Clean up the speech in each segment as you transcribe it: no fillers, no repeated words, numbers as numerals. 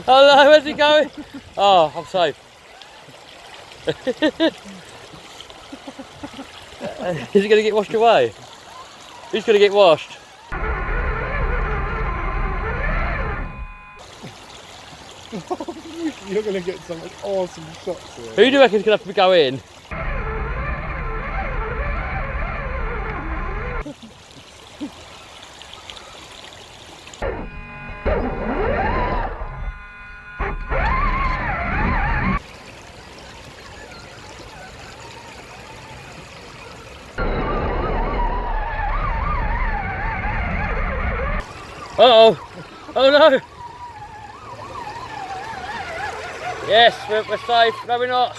Oh no, where's he going? Oh, I'm safe. Is he going to get washed away? Who's going to get washed? You're going to get some awesome shots here. Who do you reckon's going to have to go in? Uh-oh! Oh no! Yes, we're safe. No, we're not.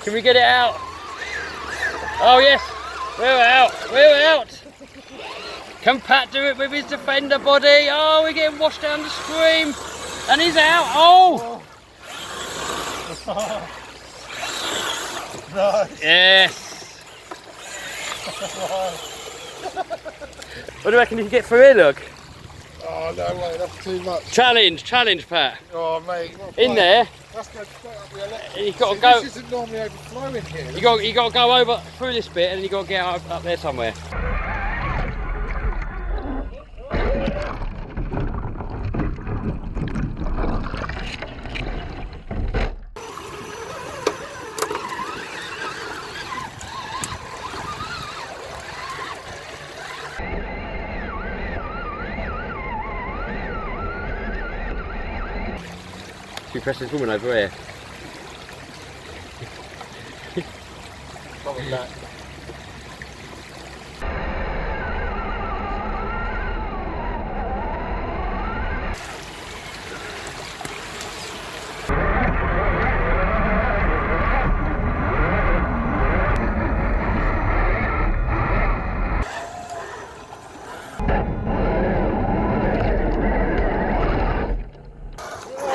Can we get it out? Oh yes! We're out! We're out! Can Pat do it with his defender body? Oh, we're getting washed down the stream! And he's out! Oh! Nice. Yes! What do you reckon you can get through here, look? Oh, no way, that's too much. Challenge, Pat. Oh, mate. In there. That's going straight up the electric. You've got to go. This isn't normally overflowing here. You got to go over through this bit, and then you got to get up there somewhere. Should we press this woman over here? Probably that.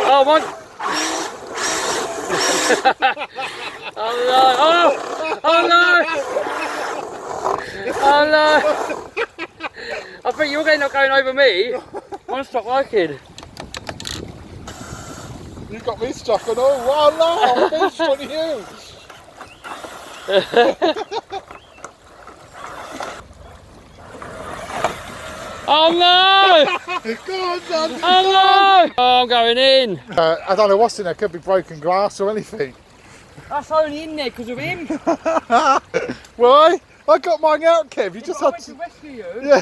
Oh, one! Oh no! Oh! Oh no! Oh no! I think you're not going over me. Mine stopped working. You got me stuck on. Oh no! I'm benched on you. Oh no! Go on, Dad. Oh no! Oh, I'm going in. I don't know what's in there. Could be broken glass or anything. That's only in there because of him. Why? I got mine out, Kev. You just had to rescue you. Yeah.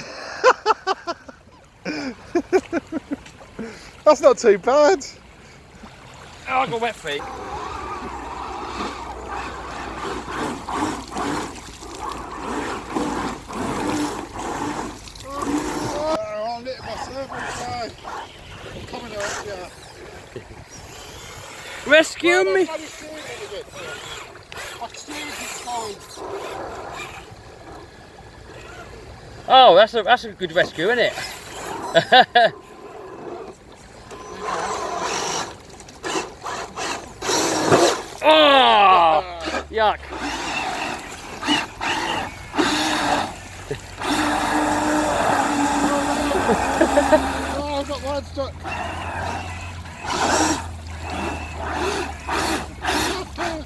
That's not too bad. Oh, I got wet feet. I'll let myself inside. I'm coming out, yeah. Rescue me! Oh, that's a good rescue, isn't it? Oh, yuck! Oh, I've got one stuck.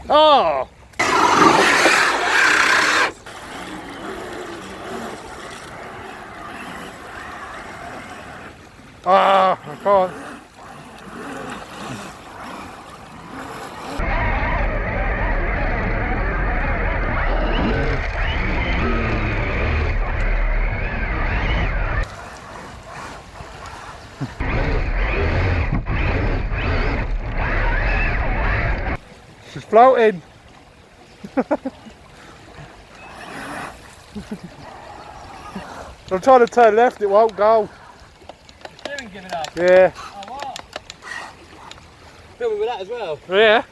Oh! Ah, I can't. She's floating. I'm trying to turn left, it won't go. Steering giving up. Yeah. Oh, what? Filming with that as well. Yeah.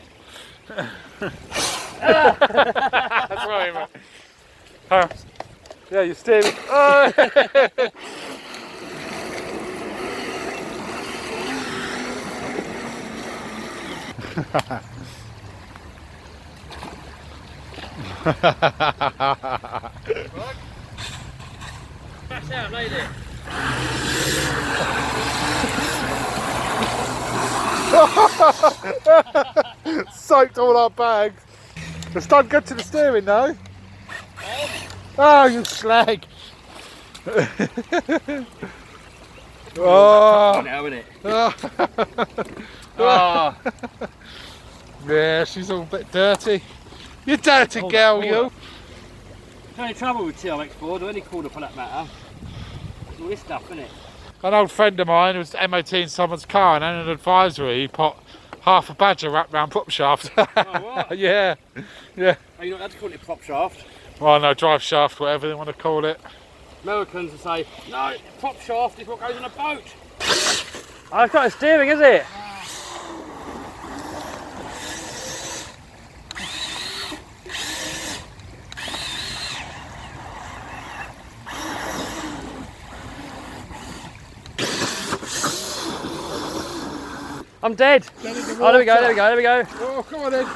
That's right, mate. Yeah, you're steering. Oh. Back out, lady. Soaked all our bags. It's done good to the steering though. Oh, you slag. Oh. Now, isn't it? Oh. Yeah, she's all a bit dirty. You dirty girl, you. The only trouble with TRX-4, or any quarter for that matter, is all this stuff, isn't it? An old friend of mine was MOT in someone's car and in an advisory he put half a badger wrapped round prop shaft. Oh, what? Yeah, yeah. Oh, you're not allowed to call it prop shaft. Well, no, drive shaft, whatever they want to call it. Americans will say, no, prop shaft is what goes on a boat. Oh, it's not a steering, is it? I'm dead. Oh, there we go, there we go, there we go. Oh, come on then.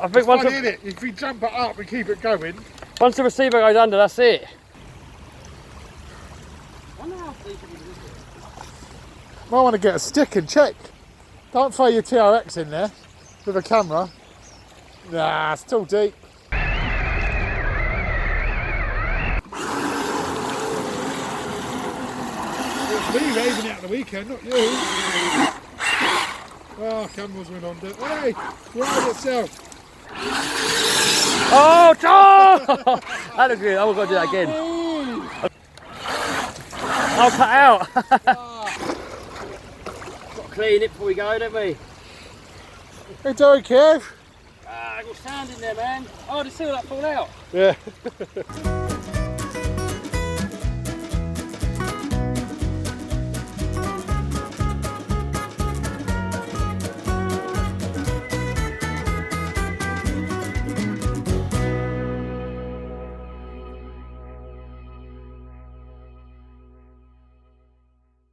I think once in it. If we jump it up and keep it going. once the receiver goes under, that's it. Might want to get a stick and check. Don't throw your TRX in there with a camera. Nah, it's too deep. It's me raving out the weekend, not you. Oh, cameras went on. Hey, ride itself. Oh, oh! That looks good. I'm going to do that again. I'll cut out. Got to clean it before we go, don't we? Hey, don't care. Ah, I got sand in there, man. Oh, did you see all that fall out? Yeah.